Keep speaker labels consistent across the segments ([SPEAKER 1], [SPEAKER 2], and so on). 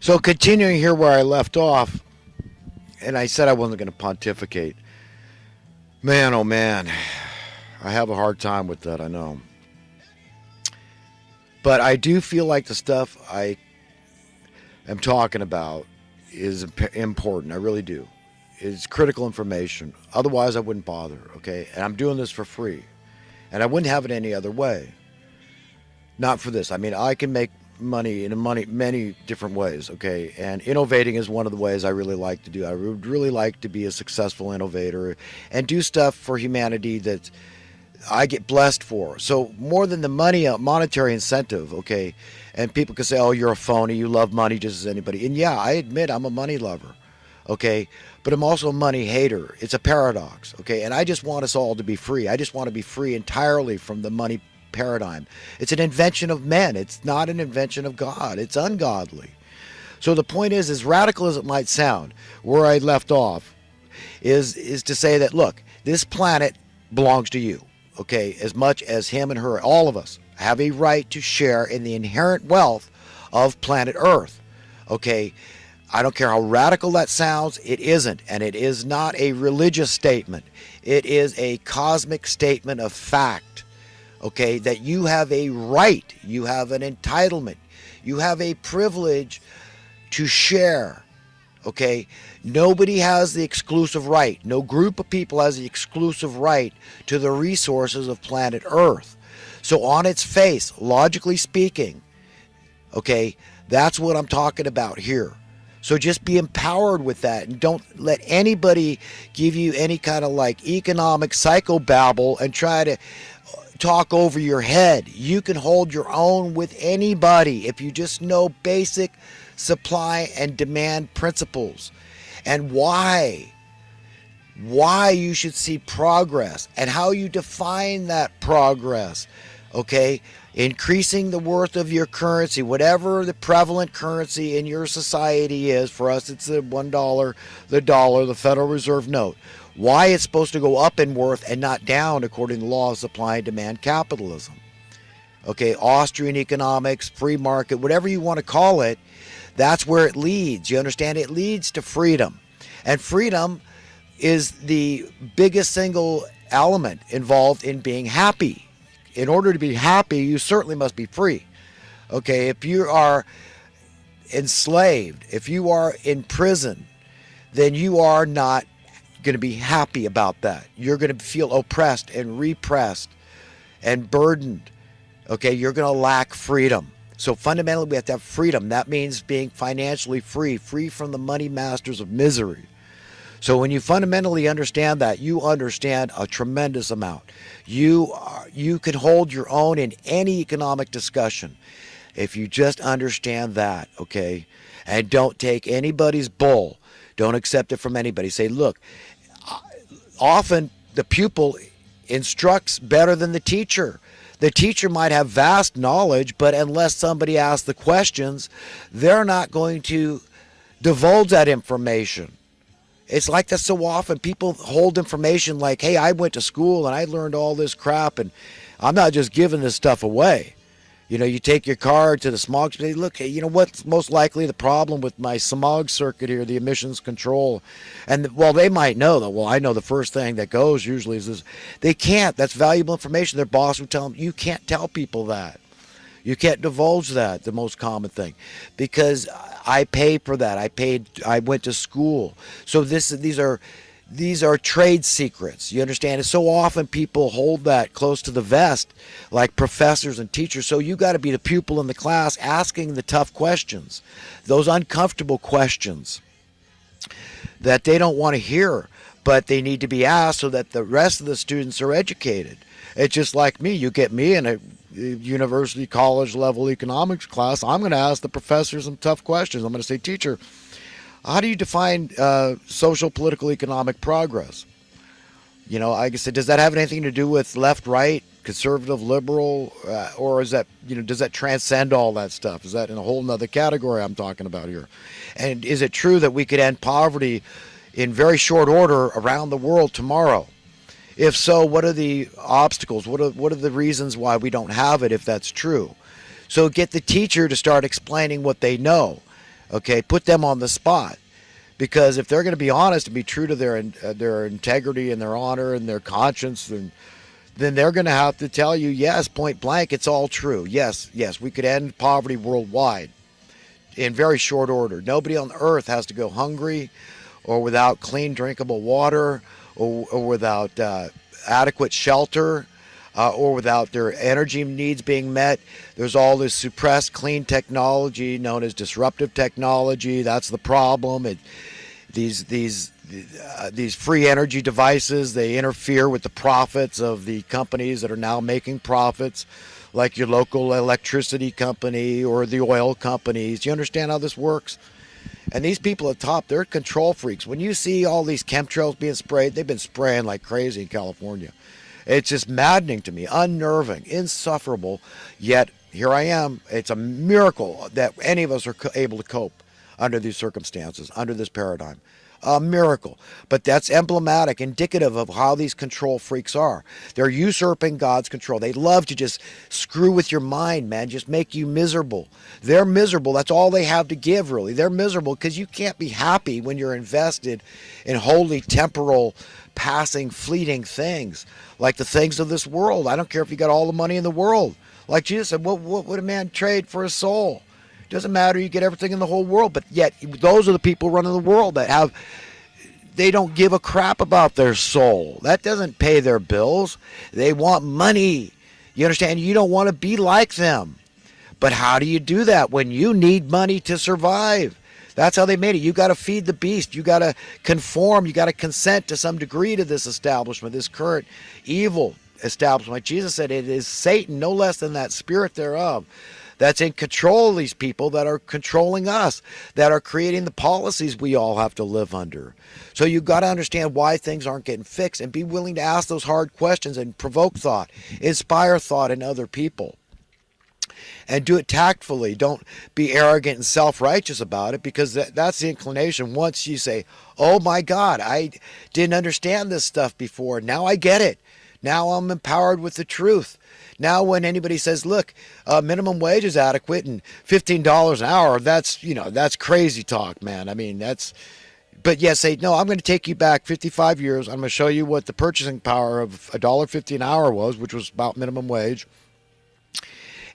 [SPEAKER 1] So continuing here where I left off, and I said I wasn't going to pontificate. Man, oh man, I have a hard time with that, I know. But I do feel like the stuff I am talking about is important. I really do. It's critical information. Otherwise, I wouldn't bother, okay? And I'm doing this for free. And I wouldn't have it any other way. Not for this. I mean, I can make money in many different ways, okay? And innovating is one of the ways I really like to do. I would really like to be a successful innovator and do stuff for humanity that I get blessed for. So more than the money, monetary incentive, okay? And people can say, "Oh, you're a phony. You love money just as anybody." And yeah, I admit I'm a money lover, okay? But I'm also a money hater. It's a paradox, okay? And I just want us all to be free. I just want to be free entirely from the money paradigm. It's an invention of men. It's not an invention of God. It's ungodly. So the point is, as radical as it might sound, where I left off is to say that, look, this planet belongs to you, okay? As much as him and her, all of us have a right to share in the inherent wealth of planet Earth, okay? I don't care how radical that sounds, it isn't. And it is not a religious statement. It is a cosmic statement of fact, okay? That you have a right, you have an entitlement, you have a privilege to share, okay? Nobody has the exclusive right. No group of people has the exclusive right to the resources of planet Earth. So on its face, logically speaking, okay, that's what I'm talking about here. So just be empowered with that and don't let anybody give you any kind of like economic psychobabble and try to talk over your head. You can hold your own with anybody if you just know basic supply and demand principles and why you should see progress and how you define that progress, okay? Increasing the worth of your currency, whatever the prevalent currency in your society is. For us, it's the $1, the dollar, the Federal Reserve note. Why it's supposed to go up in worth and not down according to the law of supply and demand capitalism. Okay, Austrian economics, free market, whatever you want to call it, that's where it leads. You understand? It leads to freedom. And freedom is the biggest single element involved in being happy. In order to be happy, you certainly must be free. Okay, if you are enslaved, if you are in prison, then you are not going to be happy about that. You're going to feel oppressed and repressed and burdened. Okay, you're going to lack freedom. So fundamentally, we have to have freedom. That means being financially free, free from the money masters of misery. So when you fundamentally understand that, you understand a tremendous amount. You can hold your own in any economic discussion if you just understand that, okay? And don't take anybody's bull. Don't accept it from anybody. Say, look, often the pupil instructs better than the teacher. The teacher might have vast knowledge, but unless somebody asks the questions, they're not going to divulge that information. It's like that so often. People hold information like, hey, I went to school and I learned all this crap and I'm not just giving this stuff away. You know, you take your car to the smog, say, look, hey, you know what's most likely the problem with my smog circuit here, the emissions control. And, well, they might know that. Well, I know the first thing that goes usually is this. They can't. That's valuable information. Their boss would tell them, you can't tell people that. You can't divulge that, the most common thing, because I pay for that. I went to school. So these are trade secrets. You understand? And so often people hold that close to the vest, like professors and teachers. So you got to be the pupil in the class asking the tough questions, those uncomfortable questions that they don't want to hear, but they need to be asked so that the rest of the students are educated. It's just like me. You get me in a university, college level economics class, I'm going to ask the professor some tough questions. I'm going to say, teacher, how do you define social, political, economic progress? You know, I said, does that have anything to do with left, right, conservative, liberal, or is that, you know, does that transcend all that stuff? Is that in a whole nother category I'm talking about here? And is it true that we could end poverty in very short order around the world tomorrow? If so, what are the obstacles? What are the reasons why we don't have it if that's true? So get the teacher to start explaining what they know. Okay, put them on the spot. Because if they're going to be honest and be true to their integrity and their honor and their conscience, then they're going to have to tell you, yes, point blank, it's all true. Yes, yes, we could end poverty worldwide in very short order. Nobody on earth has to go hungry or without clean, drinkable water or without adequate shelter or without their energy needs being met. There's all this suppressed clean technology known as disruptive technology. That's the problem. These free energy devices, they interfere with the profits of the companies that are now making profits, like your local electricity company or the oil companies. Do you understand how this works? And these people at the top, they're control freaks. When you see all these chemtrails being sprayed, they've been spraying like crazy in California. It's just maddening to me, unnerving, insufferable. Yet here I am. It's a miracle that any of us are able to cope under these circumstances, under this paradigm. A miracle. But that's emblematic, indicative of how these control freaks are. They're usurping God's control. They love to just screw with your mind, man, just make you miserable. They're miserable. That's all they have to give, really. They're miserable because you can't be happy when you're invested in wholly temporal, passing, fleeting things, like the things of this world. I don't care if you got all the money in the world. Like Jesus said, what would a man trade for a soul? Doesn't matter, you get everything in the whole world, but yet those are the people running the world they don't give a crap about their soul. That doesn't pay their bills. They want money. You understand? You don't want to be like them. But how do you do that when you need money to survive? That's how they made it. You got to feed the beast. You got to conform. You got to consent to some degree to this establishment, this current evil establishment. Like Jesus said, it is Satan, no less than that spirit thereof, that's in control of these people that are controlling us, that are creating the policies we all have to live under. So you've got to understand why things aren't getting fixed and be willing to ask those hard questions and provoke thought, inspire thought in other people. And do it tactfully. Don't be arrogant and self-righteous about it, because that's the inclination. Once you say, oh my God, I didn't understand this stuff before. Now I get it. Now I'm empowered with the truth. Now when anybody says, look, minimum wage is adequate and $15 an hour, that's crazy talk, man. I mean, but yes, say, no, I'm going to take you back 55 years. I'm going to show you what the purchasing power of $1.50 an hour was, which was about minimum wage.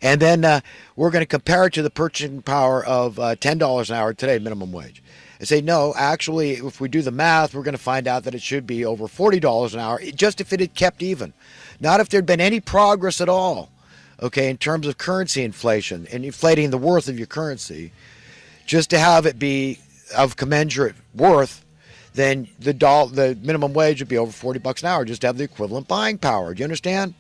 [SPEAKER 1] And then we're going to compare it to the purchasing power of $10 an hour today, minimum wage. And say, no, actually, if we do the math, we're going to find out that it should be over $40 an hour, just if it had kept even. Not if there'd been any progress at all, okay, in terms of currency inflation and inflating the worth of your currency. Just to have it be of commensurate worth, then the minimum wage would be over $40 an hour, just to have the equivalent buying power. Do you understand?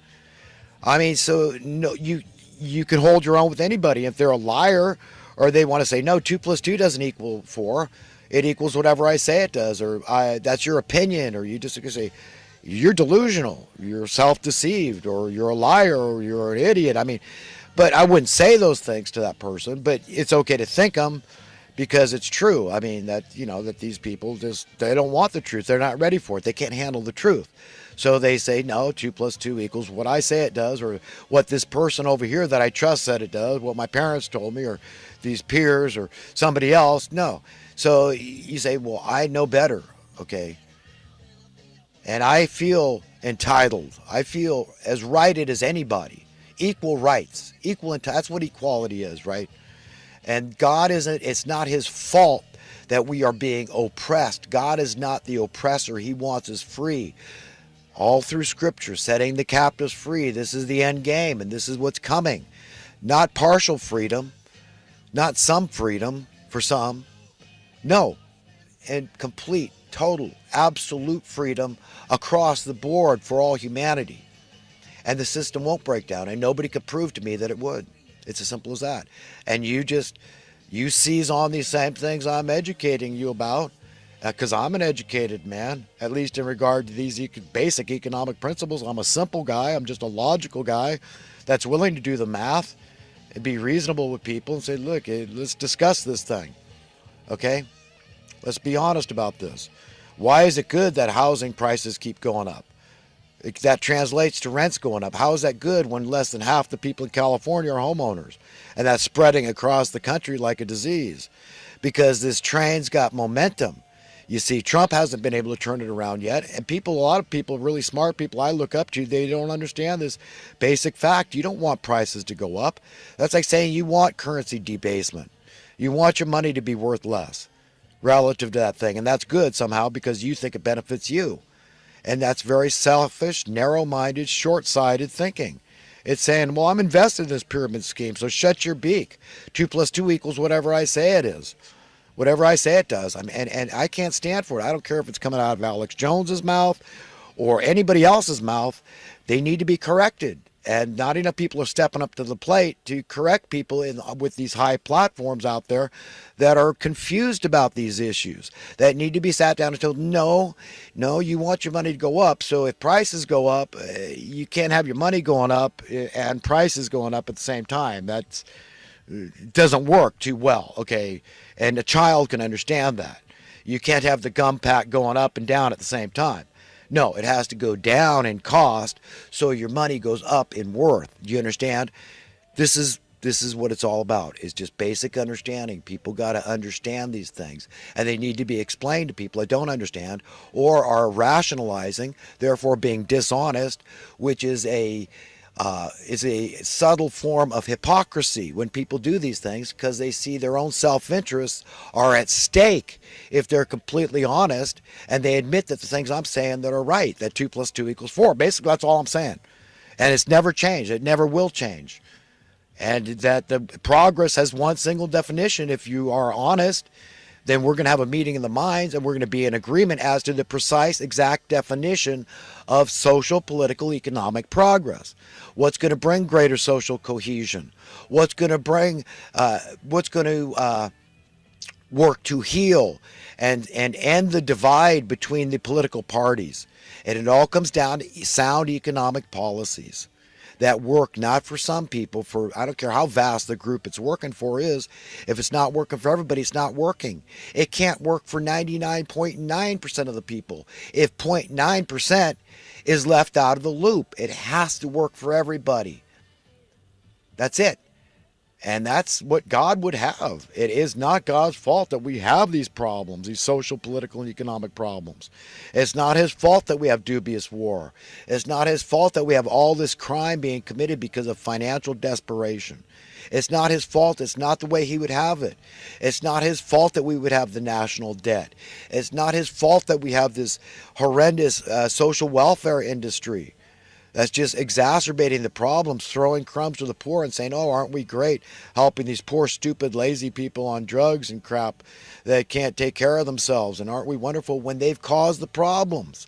[SPEAKER 1] I mean, so no, you can hold your own with anybody. If they're a liar or they want to say, no, 2 plus 2 doesn't equal 4, it equals whatever I say it does, or that's your opinion, or you just say, you're delusional, you're self-deceived, or you're a liar, or you're an idiot. I mean, but I wouldn't say those things to that person, but it's okay to think them because it's true. I mean, that these people they don't want the truth. They're not ready for it. They can't handle the truth. So they say, no, 2 plus 2 equals what I say it does, or what this person over here that I trust said it does, what my parents told me, or these peers, or somebody else. No. So you say, well, I know better, okay? And I feel entitled. I feel as righted as anybody. Equal rights. That's what equality is, right? And God it's not his fault that we are being oppressed. God is not the oppressor. He wants us free. All through Scripture, setting the captives free. This is the end game, and this is what's coming. Not partial freedom, not some freedom for some. No, and complete, total, absolute freedom across the board for all humanity. And the system won't break down, and nobody could prove to me that it would. It's as simple as that. And you seize on these same things I'm educating you about, because I'm an educated man, at least in regard to these basic economic principles. I'm a simple guy. I'm just a logical guy that's willing to do the math and be reasonable with people and say, look, let's discuss this thing, okay? Let's be honest about this. Why is it good that housing prices keep going up? That translates to rents going up. How is that good when less than half the people in California are homeowners? And that's spreading across the country like a disease because this train's got momentum. You see, Trump hasn't been able to turn it around yet. And people, a lot of people, really smart people I look up to, they don't understand this basic fact. You don't want prices to go up. That's like saying you want currency debasement. You want your money to be worth less relative to that thing. And that's good somehow because you think it benefits you. And that's very selfish, narrow-minded, short-sighted thinking. It's saying, well, I'm invested in this pyramid scheme, so shut your beak. 2 plus 2 equals whatever I say it is. Whatever I say it does. And I can't stand for it. I don't care if it's coming out of Alex Jones's mouth or anybody else's mouth. They need to be corrected. And not enough people are stepping up to the plate to correct people with these high platforms out there that are confused about these issues, that need to be sat down and told, no, you want your money to go up. So if prices go up, you can't have your money going up and prices going up at the same time. That doesn't work too well, okay? And a child can understand that. You can't have the gum pack going up and down at the same time. No, it has to go down in cost so your money goes up in worth. Do you understand? This is what it's all about. It's just basic understanding. People got to understand these things, and they need to be explained to people that don't understand or are rationalizing, therefore being dishonest, which is a subtle form of hypocrisy when people do these things because they see their own self-interests are at stake if they're completely honest and they admit that the things I'm saying that are right, that 2 plus 2 equals 4. Basically, that's all I'm saying. And it's never changed. It never will change. And that the progress has one single definition. If you are honest, then we're going to have a meeting in the minds and we're going to be in agreement as to the precise, exact definition of social, political, economic progress. What's going to bring greater social cohesion? What's going to bring, work to heal and end the divide between the political parties. And it all comes down to sound economic policies that work not for some people, for I don't care how vast the group it's working for is. If it's not working for everybody, it's not working. It can't work for 99.9% of the people. If 0.9% is left out of the loop, it has to work for everybody. That's it. And that's what God would have. It is not God's fault that we have these problems, these social, political, and economic problems. It's not his fault that we have dubious war. It's not his fault that we have all this crime being committed because of financial desperation. It's not his fault. It's not the way he would have it. It's not his fault that we would have the national debt. It's not his fault that we have this horrendous social welfare industry that's just exacerbating the problems, throwing crumbs to the poor and saying, oh, aren't we great helping these poor, stupid, lazy people on drugs and crap that can't take care of themselves? And aren't we wonderful when they've caused the problems?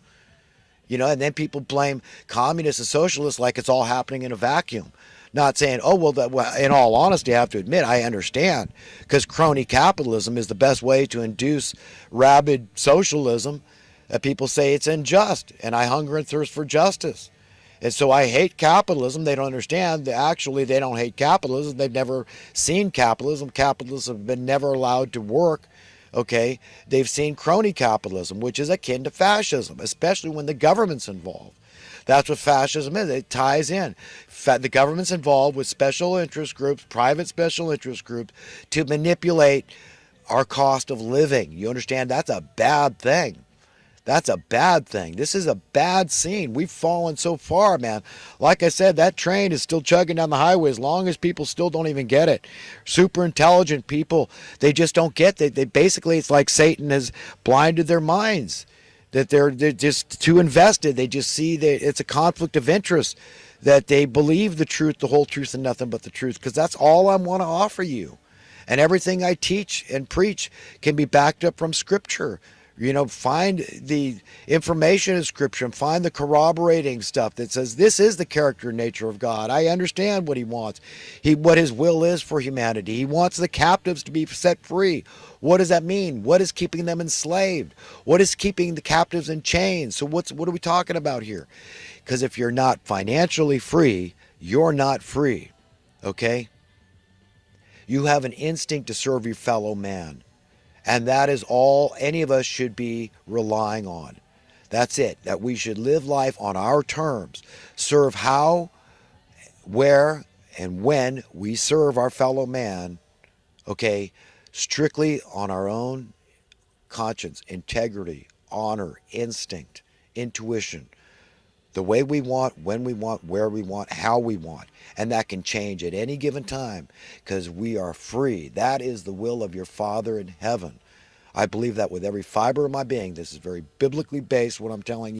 [SPEAKER 1] You know, and then people blame communists and socialists like it's all happening in a vacuum. Not saying, oh, well, in all honesty, I have to admit, I understand, because crony capitalism is the best way to induce rabid socialism. That people say it's unjust, and I hunger and thirst for justice. And so I hate capitalism. They don't understand. Actually, they don't hate capitalism. They've never seen capitalism. Capitalism has been never allowed to work. Okay? They've seen crony capitalism, which is akin to fascism, especially when the government's involved. That's what fascism is. It ties in. The government's involved with special interest groups, private special interest groups, to manipulate our cost of living. You understand? That's a bad thing. That's a bad thing. This is a bad scene. We've fallen so far, man. Like I said, that train is still chugging down the highway as long as people still don't even get it. Super intelligent people, they just don't get it. They basically, it's like Satan has blinded their minds. That they're just too invested. They just see that it's a conflict of interest. That they believe the truth, the whole truth, and nothing but the truth. Because that's all I want to offer you. And everything I teach and preach can be backed up from Scripture. You know, find the information in Scripture and find the corroborating stuff that says this is the character and nature of God. I understand what he wants. What his will is for humanity. He wants the captives to be set free. What does that mean? What is keeping them enslaved? What is keeping the captives in chains? So what are we talking about here? Because if you're not financially free, you're not free. Okay? You have an instinct to serve your fellow man. And that is all any of us should be relying on. That's it. That we should live life on our terms. Serve how, where, and when we serve our fellow man, okay, strictly on our own conscience, integrity, honor, instinct, intuition, the way we want, when we want, where we want, how we want. And that can change at any given time because we are free. That is the will of your Father in heaven. I believe that with every fiber of my being. This is very biblically based, what I'm telling you.